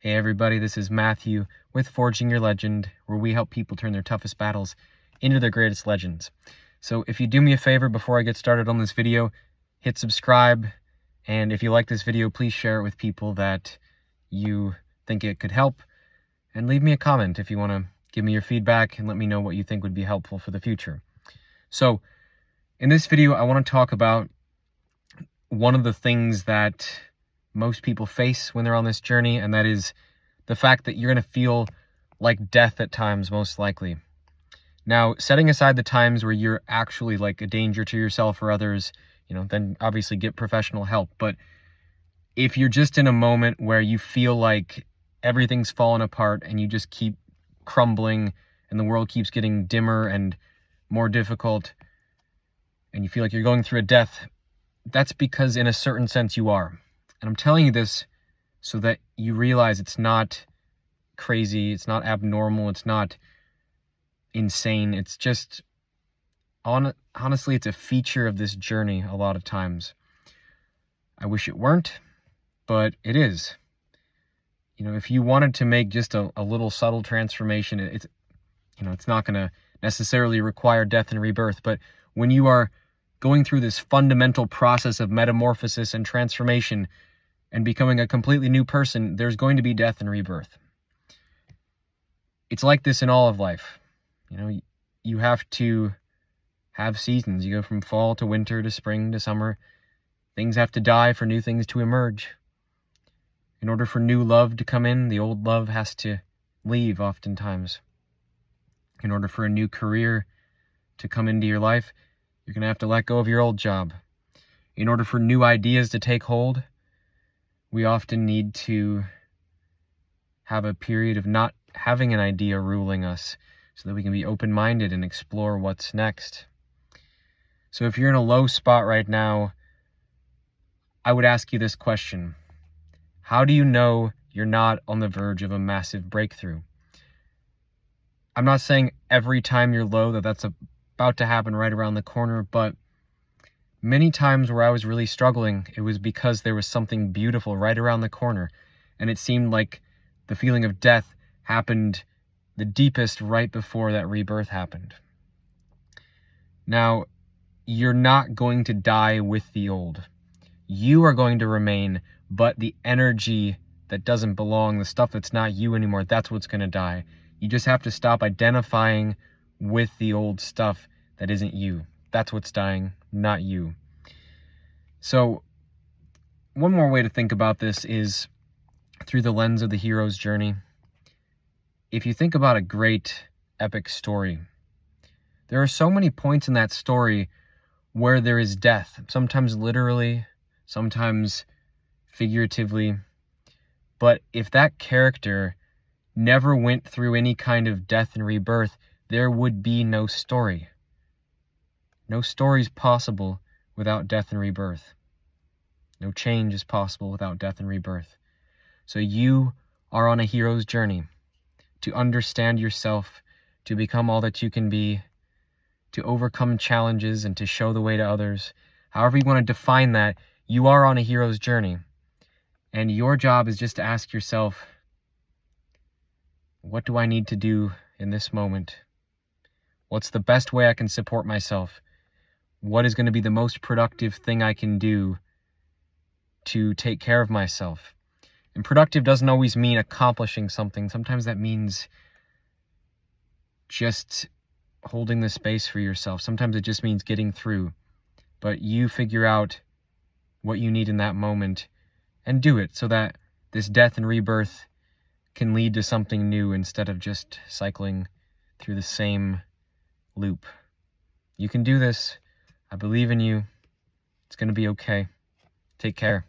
Hey everybody, this is Matthew with Forging Your Legend, where we help people turn their toughest battles into their greatest legends. So if you do me a favor before I get started on this video, hit subscribe, and if you like this video, please share it with people that you think it could help, and leave me a comment if you want to give me your feedback and let me know what you think would be helpful for the future. So in this video, I want to talk about one of the things that most people face when they're on this journey, and that is the fact that you're going to feel like death at times, most likely. Now, setting aside the times where you're actually like a danger to yourself or others, then obviously get professional help. But if you're just in a moment where you feel like everything's fallen apart and you just keep crumbling and the world keeps getting dimmer and more difficult, and you feel like you're going through a death, that's because in a certain sense you are. And I'm telling you this so that you realize it's not crazy, it's not abnormal, it's not insane. It's just, honestly, it's a feature of this journey a lot of times. I wish it weren't, but it is. If you wanted to make just a little subtle transformation, it's not going to necessarily require death and rebirth. But when you are going through this fundamental process of metamorphosis and transformation and becoming a completely new person, there's going to be death and rebirth. It's like this in all of life. You have to have seasons. You go from fall to winter to spring to summer. Things have to die for new things to emerge. In order for new love to come in, the old love has to leave oftentimes. In order for a new career to come into your life, you're going to have to let go of your old job. In order for new ideas to take hold, we often need to have a period of not having an idea ruling us so that we can be open-minded and explore what's next. So if you're in a low spot right now, I would ask you this question. How do you know you're not on the verge of a massive breakthrough? I'm not saying every time you're low that that's about to happen right around the corner, but many times where I was really struggling, it was because there was something beautiful right around the corner, and it seemed like the feeling of death happened the deepest right before that rebirth happened. Now, you're not going to die with the old. You are going to remain, but the energy that doesn't belong, the stuff that's not you anymore, that's what's going to die. You just have to stop identifying with the old stuff that isn't you. That's what's dying, not you. So, one more way to think about this is through the lens of the hero's journey. If you think about a great epic story, there are so many points in that story where there is death, sometimes literally, sometimes figuratively. But if that character never went through any kind of death and rebirth, there would be no story. No story is possible without death and rebirth. No change is possible without death and rebirth. So you are on a hero's journey to understand yourself, to become all that you can be, to overcome challenges and to show the way to others. However you want to define that, you are on a hero's journey. And your job is just to ask yourself, what do I need to do in this moment? What's the best way I can support myself? What is going to be the most productive thing I can do to take care of myself? And productive doesn't always mean accomplishing something. Sometimes that means just holding the space for yourself. Sometimes it just means getting through. But you figure out what you need in that moment and do it so that this death and rebirth can lead to something new instead of just cycling through the same loop. You can do this. I believe in you. It's going to be okay. Take care.